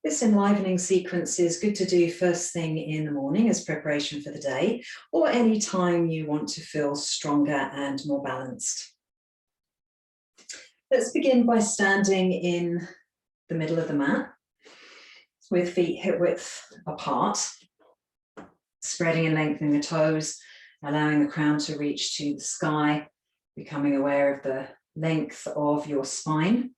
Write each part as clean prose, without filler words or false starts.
This enlivening sequence is good to do first thing in the morning as preparation for the day, or any time you want to feel stronger and more balanced. Let's begin by standing in the middle of the mat with feet hip width apart, spreading and lengthening the toes, allowing the crown to reach to the sky, becoming aware of the length of your spine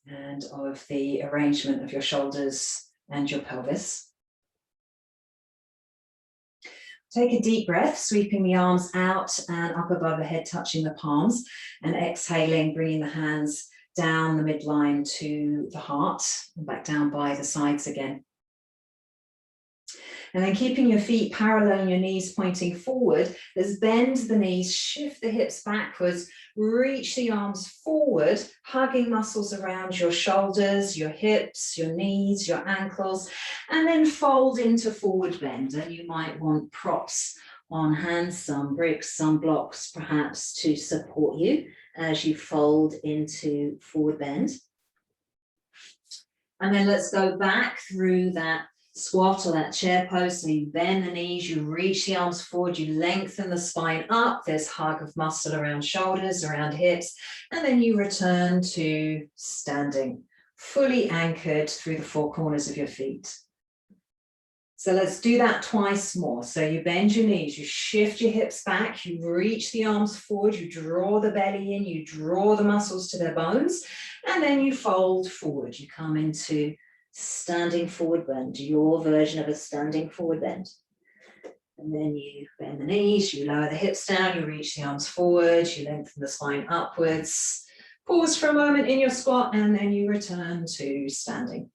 and of the arrangement of your shoulders and your pelvis. Take a deep breath, sweeping the arms out and up above the head, touching the palms, and exhaling, bringing the hands down the midline to the heart and back down by the sides again. And then keeping your feet parallel and your knees pointing forward, let's bend the knees, shift the hips backwards, reach the arms forward, hugging muscles around your shoulders, your hips, your knees, your ankles, and then fold into forward bend. And you might want props on hands, some bricks, some blocks perhaps to support you as you fold into forward bend. And then let's go back through that squat or that chair pose. So you bend the knees, you reach the arms forward, you lengthen the spine up. There's hug of muscle around shoulders, around hips, and then you return to standing, fully anchored through the four corners of your feet. So let's do that twice more. So you bend your knees, you shift your hips back, you reach the arms forward, you draw the belly in, you draw the muscles to their bones, and then you fold forward. You come into standing forward bend, your version of a standing forward bend. And then you bend the knees, you lower the hips down, you reach the arms forward, you lengthen the spine upwards. Pause for a moment in your squat, and then you return to standing.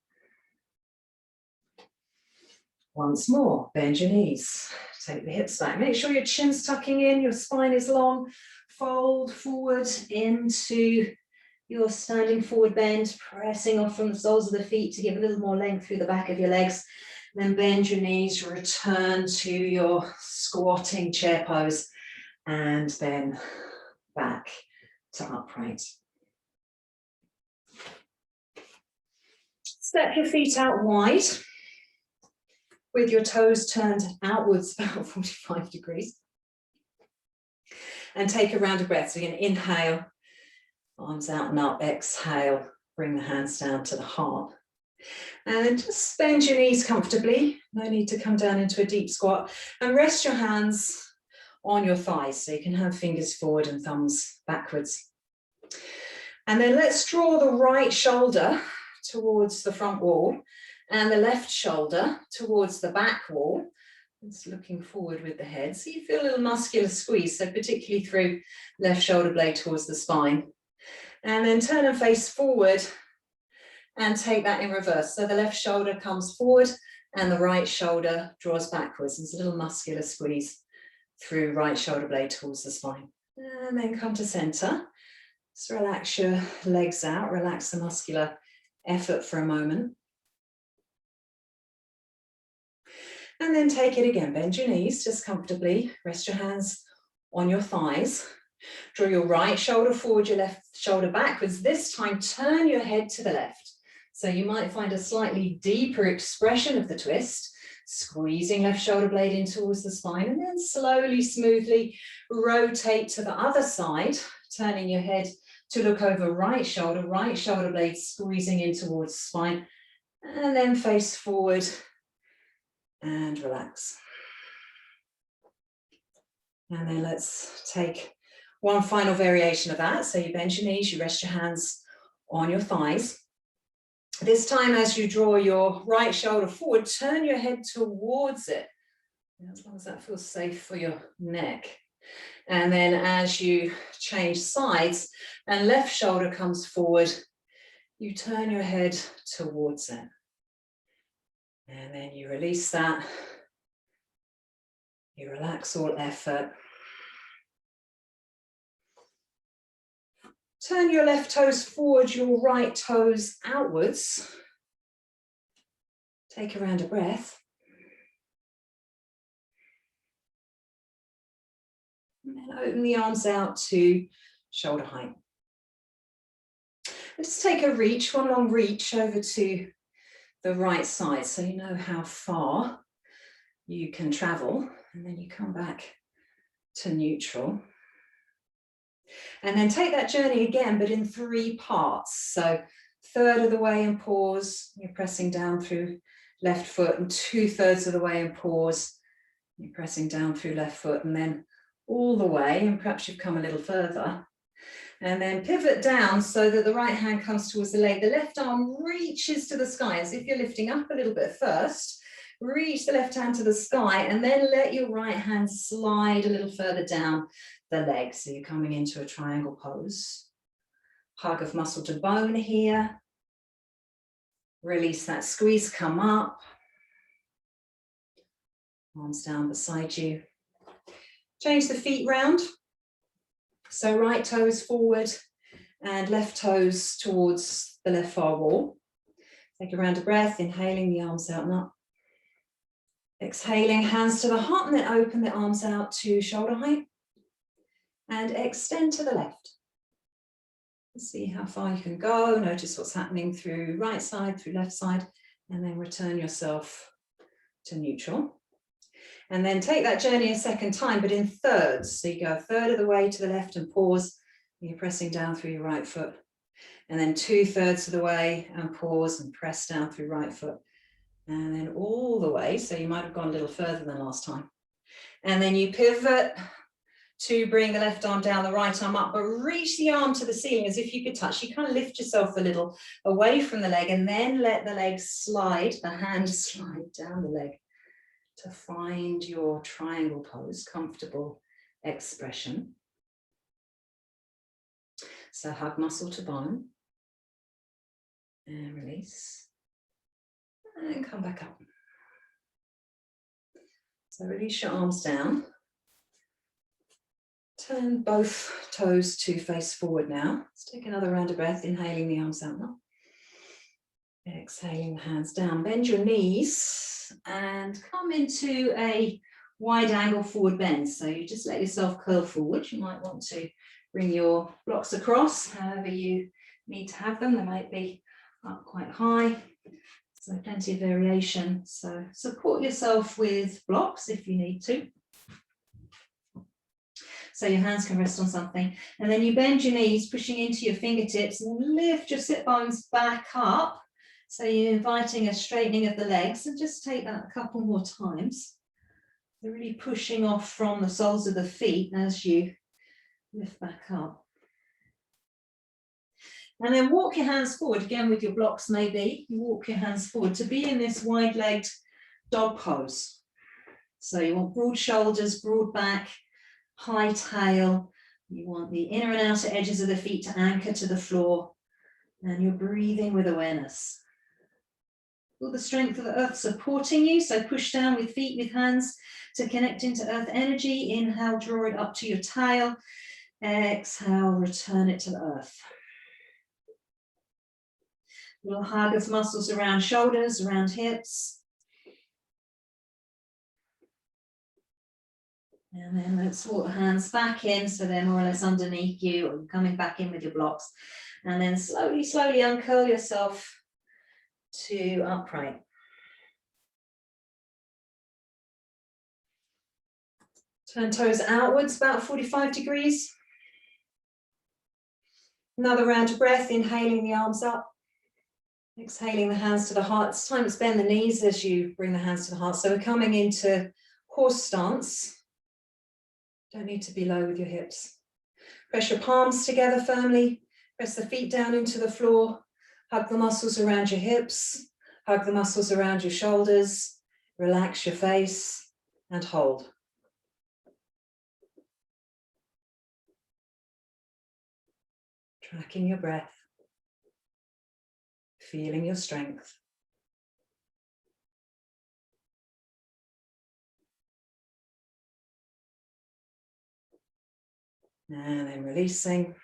Once more, bend your knees, take the hips back. Make sure your chin's tucking in, your spine is long. Fold forward into your standing forward bend, pressing off from the soles of the feet to give a little more length through the back of your legs. Then bend your knees, return to your squatting chair pose, and then back to upright. Step your feet out wide with your toes turned outwards about 45 degrees. And take a round of breath. So you're going to inhale, arms out and up, exhale, bring the hands down to the heart. And just bend your knees comfortably. No need to come down into a deep squat. And rest your hands on your thighs so you can have fingers forward and thumbs backwards. And then let's draw the right shoulder towards the front wall and the left shoulder towards the back wall. It's looking forward with the head. So you feel a little muscular squeeze, so particularly through left shoulder blade towards the spine. And then turn and face forward and take that in reverse. So the left shoulder comes forward and the right shoulder draws backwards. There's a little muscular squeeze through right shoulder blade towards the spine. And then come to center. Just relax your legs out, relax the muscular effort for a moment. And then take it again, bend your knees just comfortably, rest your hands on your thighs. Draw your right shoulder forward, your left shoulder backwards. This time, turn your head to the left. So you might find a slightly deeper expression of the twist, squeezing left shoulder blade in towards the spine, and then slowly, smoothly rotate to the other side, turning your head to look over right shoulder blade squeezing in towards the spine, and then face forward and relax. And then let's take one final variation of that. So you bend your knees, you rest your hands on your thighs. This time, as you draw your right shoulder forward, turn your head towards it, as long as that feels safe for your neck. And then as you change sides and left shoulder comes forward, you turn your head towards it. And then you release that. You relax all effort. Turn your left toes forward, your right toes outwards. Take a round of breath. And then open the arms out to shoulder height. And just take a reach, one long reach over to the right side so you know how far you can travel, and then you come back to neutral. And then take that journey again, but in 3 parts. So 1/3 of the way and pause, you're pressing down through left foot, and 2/3 of the way and pause, you're pressing down through left foot, and then all the way, and perhaps you've come a little further. And then pivot down so that the right hand comes towards the leg. The left arm reaches to the sky as if you're lifting up a little bit first. Reach the left hand to the sky, and then let your right hand slide a little further down the leg. So you're coming into a triangle pose. Hug of muscle to bone here. Release that squeeze, come up. Arms down beside you. Change the feet round. So right toes forward and left toes towards the left far wall. Take a round of breath, inhaling the arms out and up. Exhaling, hands to the heart, and then open the arms out to shoulder height. And extend to the left. See how far you can go. Notice what's happening through right side, through left side, and then return yourself to neutral. And then take that journey a second time, but in thirds. So you go 1/3 of the way to the left and pause. And you're pressing down through your right foot. And then 2/3 of the way and pause and press down through right foot. And then all the way. So you might have gone a little further than last time. And then you pivot to bring the left arm down, the right arm up, but reach the arm to the ceiling as if you could touch. You kind of lift yourself a little away from the leg, and then let the leg slide, the hand slide down the leg to find your triangle pose, comfortable expression. So hug muscle to bone and release, and then come back up. So release your arms down. Turn both toes to face forward now. Let's take another round of breath, inhaling the arms out now. Exhaling the hands down. Bend your knees and come into a wide angle forward bend. So you just let yourself curl forward. You might want to bring your blocks across, however you need to have them. They might be up quite high. So plenty of variation. So support yourself with blocks if you need to. So your hands can rest on something. And then you bend your knees, pushing into your fingertips, and lift your sit bones back up. So you're inviting a straightening of the legs, and just take that a couple more times. You're really pushing off from the soles of the feet as you lift back up. And then walk your hands forward, again with your blocks maybe. You walk your hands forward to be in this wide-legged dog pose. So you want broad shoulders, broad back, high tail. You want the inner and outer edges of the feet to anchor to the floor, and you're breathing with awareness. Feel the strength of the earth supporting you, so push down with feet, with hands to connect into earth energy. Inhale, draw it up to your tail. Exhale, return it to the earth. Little hug of muscles around shoulders, around hips. And then let's walk the hands back in so they're more or less underneath you, or coming back in with your blocks. And then slowly, slowly uncurl yourself to upright. Turn toes outwards, about 45 degrees. Another round of breath, inhaling the arms up. Exhaling the hands to the heart. It's time to bend the knees as you bring the hands to the heart. So we're coming into horse stance. Don't need to be low with your hips. Press your palms together firmly. Press the feet down into the floor. Hug the muscles around your hips. Hug the muscles around your shoulders. Relax your face and hold. Tracking your breath. Feeling your strength. And then releasing.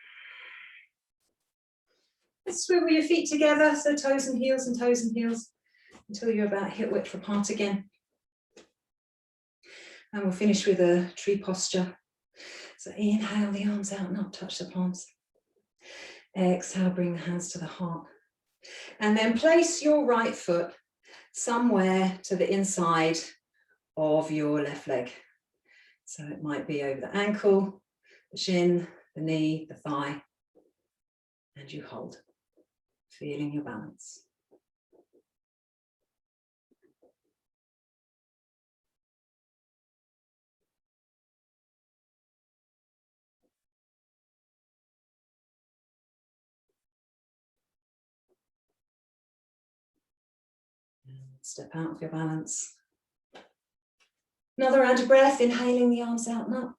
Swivel your feet together, so toes and heels and toes and heels, until you're about hip width apart again. And we'll finish with a tree posture. So inhale the arms out and up, touch the palms. Exhale, bring the hands to the heart. And then place your right foot somewhere to the inside of your left leg. So it might be over the ankle, the shin, the knee, the thigh, and you hold, feeling your balance. And step out of your balance. Another round of breath, inhaling the arms out and up.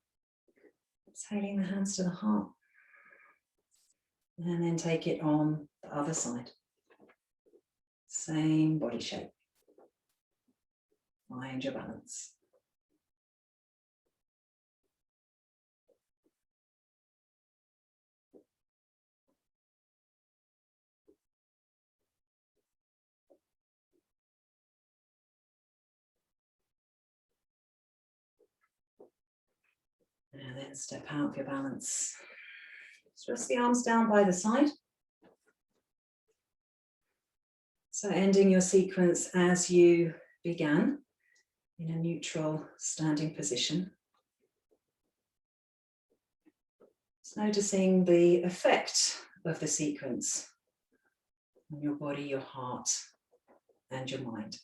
Exhaling the hands to the heart. And then take it on the other side. Same body shape. Find your balance. And then step out of your balance. Just the arms down by the side. So ending your sequence as you began, in a neutral standing position. Just noticing the effect of the sequence on your body, your heart, and your mind.